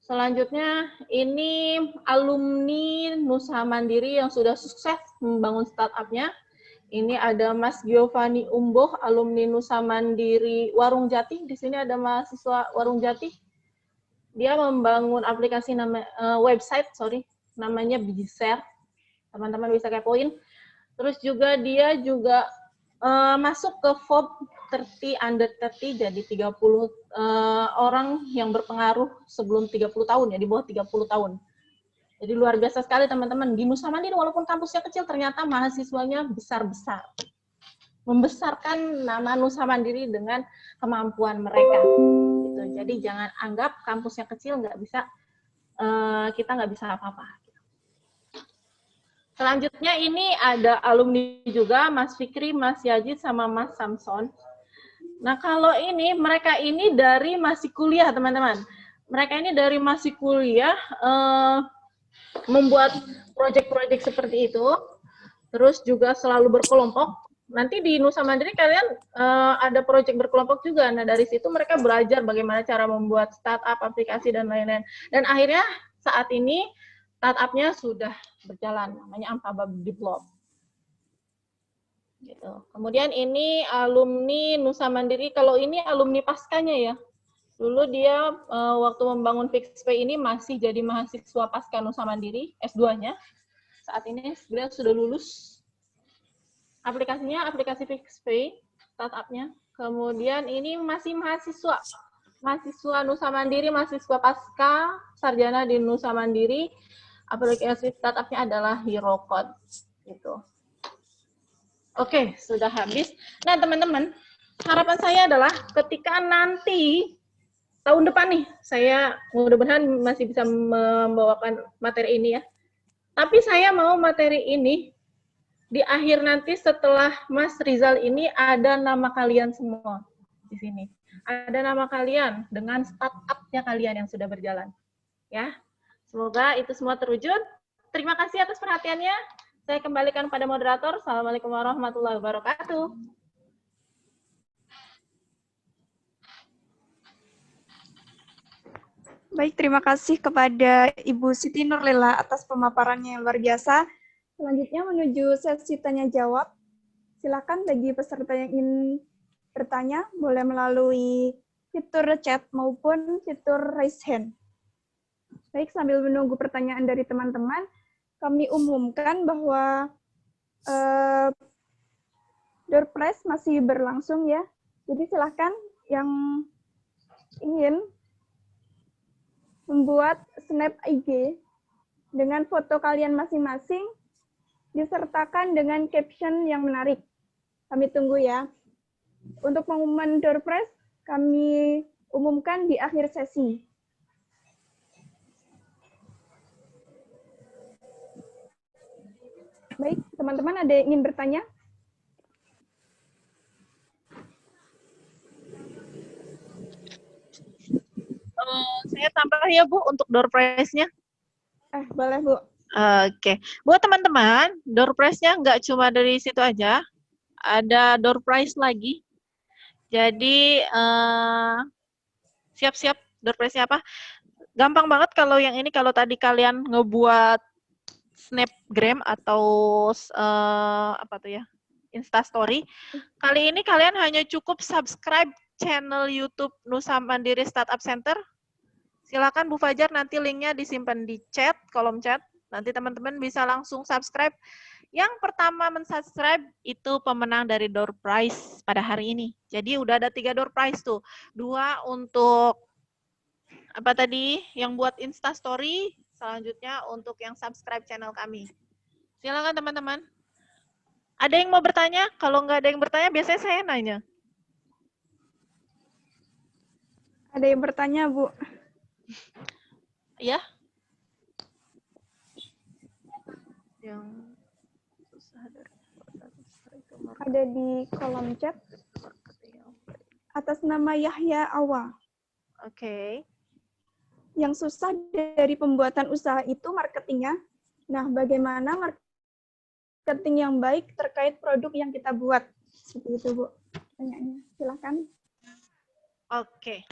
Selanjutnya, ini alumni Nusa Mandiri yang sudah sukses membangun startup-nya. Ini ada Mas Giovanni Umboh, alumni Nusa Mandiri Warung Jati. Di sini ada mahasiswa Warung Jati. Dia membangun aplikasi website, namanya Bijiser. Teman-teman bisa kepoin. Terus juga dia juga masuk ke Forbes 30 under 30, jadi 30 orang yang berpengaruh sebelum 30 tahun, ya di bawah 30 tahun. Jadi luar biasa sekali teman-teman. Di Nusa Mandiri walaupun kampusnya kecil, ternyata mahasiswanya besar-besar. Membesarkan nama Nusa Mandiri dengan kemampuan mereka. Gitu. Jadi jangan anggap kampusnya kecil nggak bisa, kita nggak bisa apa-apa. Selanjutnya ini ada alumni juga, Mas Fikri, Mas Yazid, sama Mas Samson. Nah, kalau ini, mereka ini dari masih kuliah, teman-teman. Mereka ini dari masih kuliah, membuat proyek-proyek seperti itu, terus juga selalu berkelompok. Nanti di Nusa Mandiri kalian ada proyek berkelompok juga. Nah, dari situ mereka belajar bagaimana cara membuat startup, aplikasi, dan lain-lain. Dan akhirnya saat ini startup-nya sudah berjalan, namanya Ampabab Develop. Gitu. Kemudian ini alumni Nusa Mandiri, kalau ini alumni paskanya ya. Dulu dia waktu membangun FixPay ini masih jadi mahasiswa pasca Nusa Mandiri, S2-nya. Saat ini beliau sudah lulus. Aplikasinya aplikasi FixPay, startup-nya. Kemudian ini masih mahasiswa. Mahasiswa Nusa Mandiri, mahasiswa pasca, sarjana di Nusa Mandiri. Aplikasi startup-nya adalah HeroCode. Gitu. Oke, sudah habis. Nah, teman-teman, harapan saya adalah ketika nanti tahun depan nih, saya mudah-mudahan masih bisa membawakan materi ini ya. Tapi saya mau materi ini di akhir nanti setelah Mas Rizal ini ada nama kalian semua di sini. Ada nama kalian dengan startup-nya kalian yang sudah berjalan. Ya, semoga itu semua terwujud. Terima kasih atas perhatiannya. Saya kembalikan pada moderator. Assalamualaikum warahmatullahi wabarakatuh. Baik, terima kasih kepada Ibu Siti Nurlila atas pemaparannya yang luar biasa. Selanjutnya menuju sesi tanya jawab. Silakan bagi peserta yang ingin bertanya, boleh melalui fitur chat maupun fitur raise hand. Baik, sambil menunggu pertanyaan dari teman-teman, kami umumkan bahwa door prize masih berlangsung ya. Jadi silakan yang ingin membuat snap IG dengan foto kalian masing-masing, disertakan dengan caption yang menarik. Kami tunggu ya. Untuk pengumuman door prize, kami umumkan di akhir sesi. Baik, teman-teman ada yang ingin bertanya? Saya tambah ya, Bu, untuk door prize-nya. Boleh, Bu. Oke. Buat teman-teman, door prize-nya nggak cuma dari situ aja. Ada door prize lagi. Jadi, siap-siap door prize-nya apa? Gampang banget kalau yang ini, kalau tadi kalian ngebuat Snapgram atau apa tuh ya, Instastory. Kali ini kalian hanya cukup subscribe channel YouTube Nusa Mandiri Startup Center. Silakan Bu Fajar, nanti linknya disimpan di chat, kolom chat. Nanti teman-teman bisa langsung subscribe. Yang pertama mensubscribe itu pemenang dari door prize pada hari ini. Jadi udah ada 3 door prize tuh. 2 untuk apa tadi yang buat Instastory, selanjutnya untuk yang subscribe channel kami. Silakan teman-teman. Ada yang mau bertanya? Kalau nggak ada yang bertanya, biasanya saya nanya. Ada yang bertanya, Bu? Ya. Yang ada di kolom chat atas nama Yahya Awa. Oke. Yang susah dari pembuatan usaha itu marketingnya. Nah, bagaimana marketing yang baik terkait produk yang kita buat? Seperti itu, Bu. Pertanyaannya. Silakan. Oke.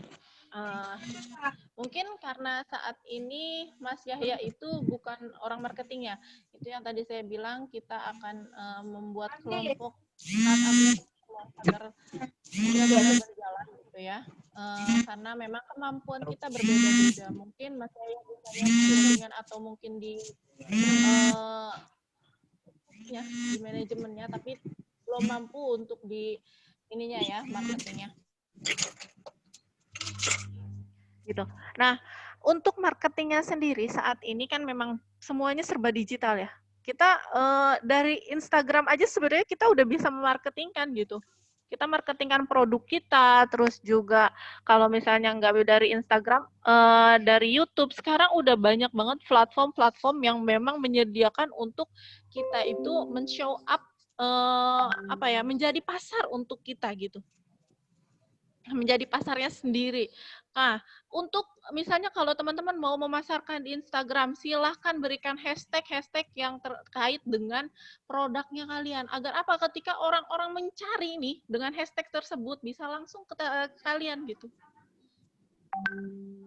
Mungkin karena saat ini Mas Yahya itu bukan orang marketing ya. Itu yang tadi saya bilang, kita akan membuat kelompok agar dia bisa berjalan gitu ya. Karena memang kemampuan kita berbeda-beda. Mungkin Mas Yahya bisa dengan atau mungkin di di manajemennya, tapi belum mampu untuk di ininya ya, marketingnya. Gitu. Nah, untuk marketingnya sendiri saat ini kan memang semuanya serba digital ya. Kita dari Instagram aja sebenarnya kita udah bisa memarketingkan gitu. Kita marketingkan produk kita, terus juga kalau misalnya nggak dari Instagram, dari YouTube, sekarang udah banyak banget platform-platform yang memang menyediakan untuk kita itu men-show up, menjadi pasar untuk kita gitu. menjadi pasarnya sendiri. Nah, untuk misalnya kalau teman-teman mau memasarkan di Instagram, silahkan berikan hashtag-hashtag yang terkait dengan produknya kalian. Agar apa? Ketika orang-orang mencari nih dengan hashtag tersebut bisa langsung ke kalian gitu.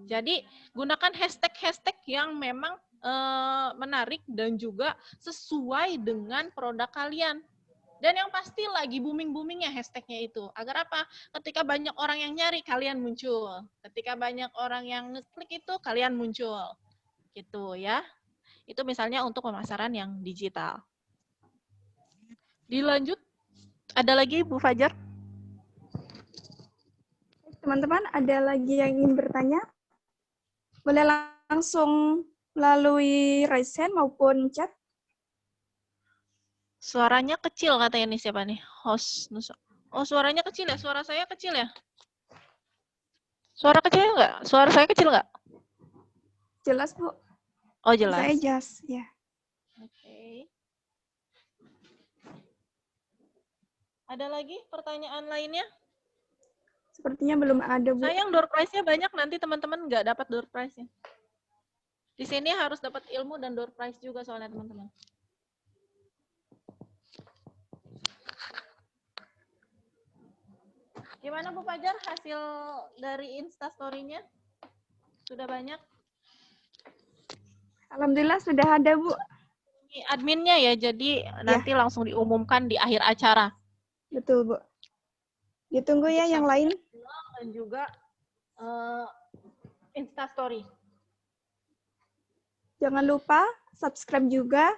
Jadi gunakan hashtag-hashtag yang memang menarik dan juga sesuai dengan produk kalian. Dan yang pasti lagi booming-boomingnya hashtagnya itu. Agar apa? Ketika banyak orang yang nyari, kalian muncul. Ketika banyak orang yang ngeklik itu, kalian muncul. Gitu ya. Itu misalnya untuk pemasaran yang digital. Dilanjut, ada lagi Bu Fajar? Teman-teman, ada lagi yang ingin bertanya? Boleh langsung melalui raise hand maupun chat. Suaranya kecil katanya nih siapa nih? Host Nusa. Oh, suaranya kecil ya? Suara saya kecil ya? Suara kecil nggak? Suara saya kecil nggak? Jelas, Bu? Oh, jelas. Saya jelas, ya. Oke. Ada lagi pertanyaan lainnya? Sepertinya belum ada, Bu. Sayang door prize-nya banyak, nanti teman-teman nggak dapat door prize-nya. Di sini harus dapat ilmu dan door prize juga soalnya teman-teman. Gimana Bu Fajar hasil dari Instastory-nya? Sudah banyak? Alhamdulillah sudah ada, Bu. Ini adminnya ya, jadi nanti langsung diumumkan di akhir acara. Betul, Bu. Ditunggu ya yang lain. Dan juga Instastory. Jangan lupa subscribe juga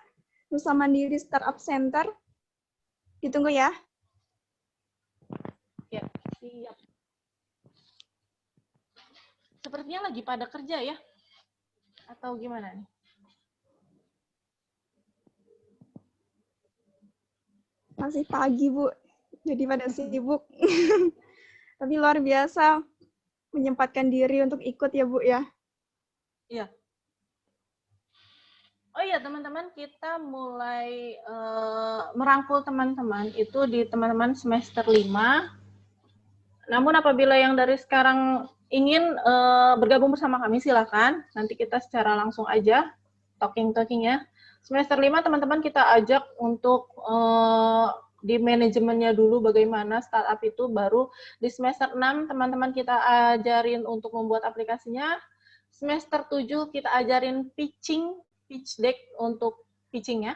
Nusa Mandiri Startup Center. Ditunggu ya. Ya, siap. Sepertinya lagi pada kerja ya? Atau gimana nih? Masih pagi, Bu. Jadi pada sibuk. Tapi luar biasa menyempatkan diri untuk ikut ya, Bu ya. Iya. Oh iya teman-teman, kita mulai merangkul teman-teman itu di teman-teman semester 5. Namun apabila yang dari sekarang ingin bergabung bersama kami, silakan. Nanti kita secara langsung aja talking ya. Semester 5 teman-teman kita ajak untuk di manajemennya dulu bagaimana startup itu, baru di semester 6 teman-teman kita ajarin untuk membuat aplikasinya. Semester 7 kita ajarin pitch deck untuk pitchingnya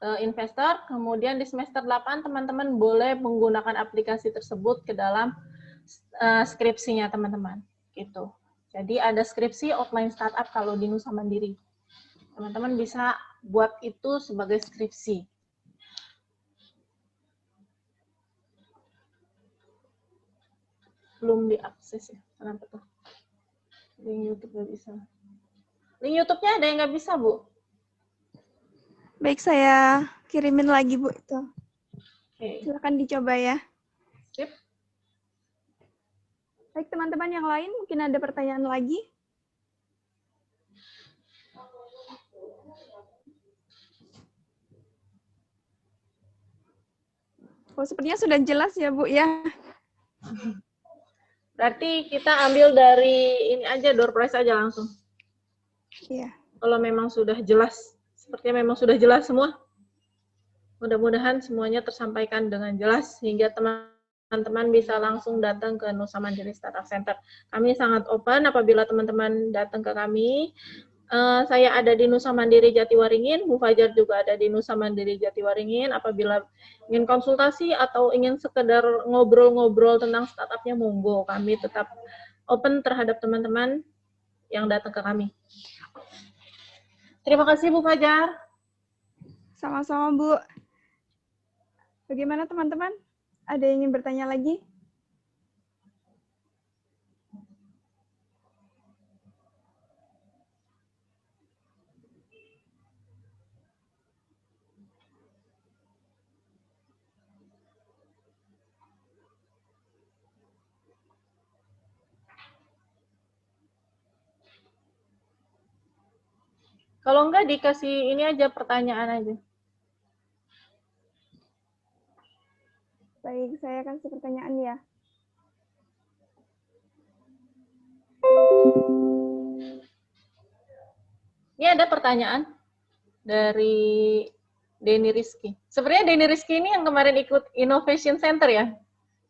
ke investor. Kemudian di semester 8 teman-teman boleh menggunakan aplikasi tersebut ke dalam skripsinya teman-teman. Gitu. Jadi ada skripsi outline startup kalau di Nusa Mandiri. Teman-teman bisa buat itu sebagai skripsi. Belum diakses ya, kenapa tuh? Link YouTube nggak bisa. Link YouTube-nya ada yang nggak bisa, Bu? Baik, saya kirimin lagi, Bu. Itu. Oke. Silakan dicoba ya. Sip. Baik, teman-teman yang lain, mungkin ada pertanyaan lagi? Oh, sepertinya sudah jelas ya, Bu ya. Berarti kita ambil dari ini aja, door prize aja langsung. Iya. Kalau memang sudah jelas, sepertinya memang sudah jelas semua. Mudah-mudahan semuanya tersampaikan dengan jelas sehingga teman-teman bisa langsung datang ke Nusa Mandiri Startup Center. Kami sangat open apabila teman-teman datang ke kami. Saya ada di Nusa Mandiri Jatiwaringin, Bu Fajar juga ada di Nusa Mandiri Jatiwaringin. Apabila ingin konsultasi atau ingin sekedar ngobrol-ngobrol tentang startupnya, monggo. Kami tetap open terhadap teman-teman yang datang ke kami. Terima kasih Bu Fajar. Sama-sama, Bu. Bagaimana teman-teman? Ada yang ingin bertanya lagi? Kalau enggak dikasih ini aja, pertanyaan aja. Baik, saya kasih pertanyaan ya. Ini ada pertanyaan dari Denny Rizky. Sebenarnya Denny Rizky ini yang kemarin ikut Innovation Center ya.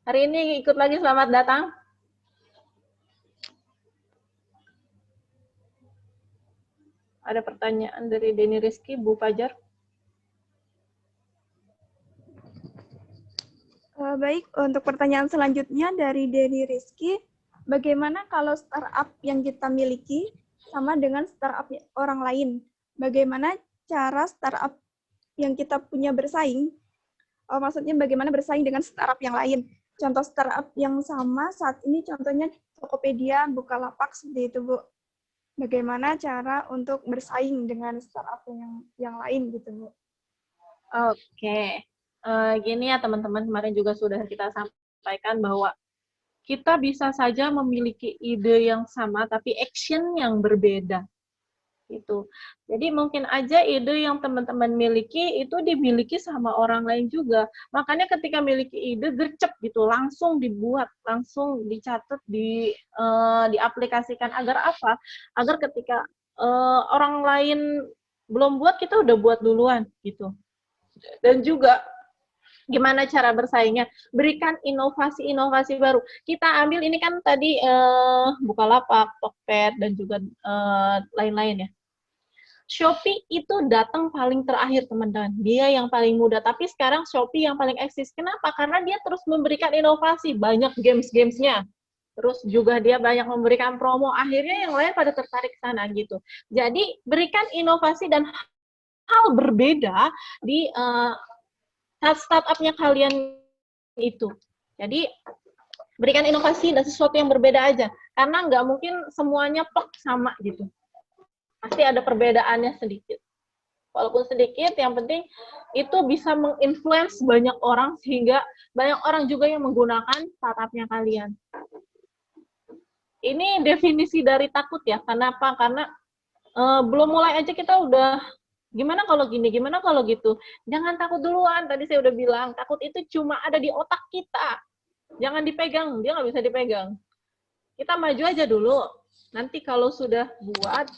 Hari ini ikut lagi, selamat datang. Ada pertanyaan dari Denny Rizky, Bu Fajar. Baik, untuk pertanyaan selanjutnya dari Denny Rizky, bagaimana kalau startup yang kita miliki sama dengan startup orang lain? Bagaimana cara startup yang kita punya bersaing? Maksudnya bagaimana bersaing dengan startup yang lain? Contoh startup yang sama saat ini contohnya Tokopedia, Bukalapak, seperti itu, Bu. Bagaimana cara untuk bersaing dengan startup yang lain gitu, Bu? Oke. Gini ya teman-teman, kemarin juga sudah kita sampaikan bahwa kita bisa saja memiliki ide yang sama, tapi action yang berbeda. Gitu. Jadi mungkin aja ide yang teman-teman miliki itu dimiliki sama orang lain juga. Makanya ketika miliki ide, gercep gitu, langsung dibuat, langsung dicatat, diaplikasikan. Agar apa? Agar ketika orang lain belum buat, kita udah buat duluan gitu. Dan juga gimana cara bersaingnya? Berikan inovasi-inovasi baru. Kita ambil ini kan tadi Bukalapak, Tokped, dan juga lain-lain ya. Shopee itu datang paling terakhir, teman-teman. Dia yang paling muda, tapi sekarang Shopee yang paling eksis. Kenapa? Karena dia terus memberikan inovasi, banyak games-gamesnya. Terus juga dia banyak memberikan promo, akhirnya yang lain pada tertarik ke sana gitu. Jadi berikan inovasi dan hal berbeda di startup-nya kalian itu. Jadi berikan inovasi dan sesuatu yang berbeda aja, karena nggak mungkin semuanya plek sama gitu. Pasti ada perbedaannya sedikit. Walaupun sedikit, yang penting itu bisa menginfluence banyak orang, sehingga banyak orang juga yang menggunakan startup-nya kalian. Ini definisi dari takut ya. Kenapa? Karena belum mulai aja kita udah, gimana kalau gini, gimana kalau gitu. Jangan takut duluan, tadi saya udah bilang, takut itu cuma ada di otak kita. Jangan dipegang, dia nggak bisa dipegang. Kita maju aja dulu. Nanti kalau sudah buat,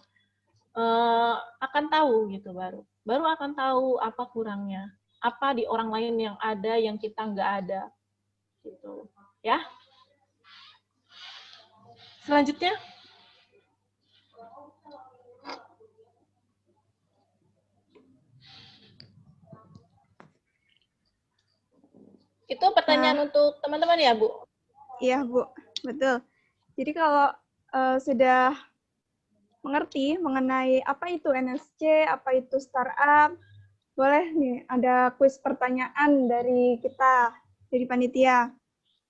akan tahu gitu, baru akan tahu apa kurangnya, apa di orang lain yang ada yang kita nggak ada gitu ya. Selanjutnya itu pertanyaan untuk teman-teman ya, Bu? Iya, Bu, betul. Jadi kalau sudah mengerti mengenai apa itu NSC, apa itu startup, boleh nih ada kuis pertanyaan dari kita, dari panitia.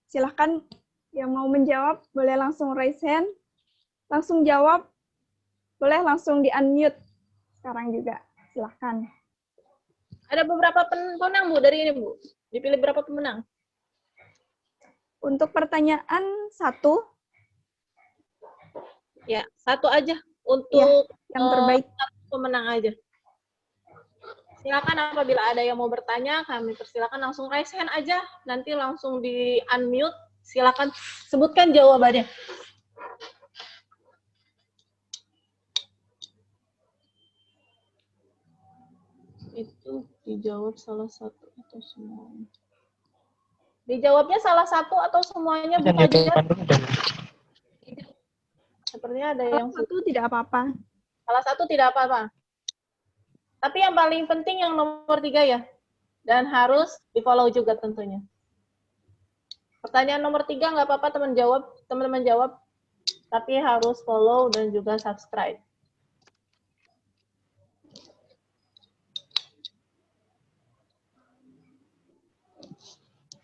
Silahkan yang mau menjawab, boleh langsung raise hand, langsung jawab, boleh langsung di-unmute sekarang juga, silahkan. Ada beberapa pemenang, Bu, dari ini, Bu. Dipilih berapa pemenang? Untuk pertanyaan 1. Ya, 1 aja. Untuk ya, yang terbaik. 1 pemenang aja. Silakan apabila ada yang mau bertanya, kami persilakan langsung raise hand aja. Nanti langsung di-unmute. Silakan sebutkan jawabannya. Itu dijawab salah satu atau semuanya? Dijawabnya salah satu atau semuanya, Bu Fajar? Sepertinya ada yang satu tidak apa-apa. Salah satu tidak apa-apa. Tapi yang paling penting yang nomor 3 ya. Dan harus di-follow juga tentunya. Pertanyaan nomor 3 nggak apa-apa teman-teman jawab. Tapi harus follow dan juga subscribe.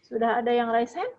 Sudah ada yang raise hand?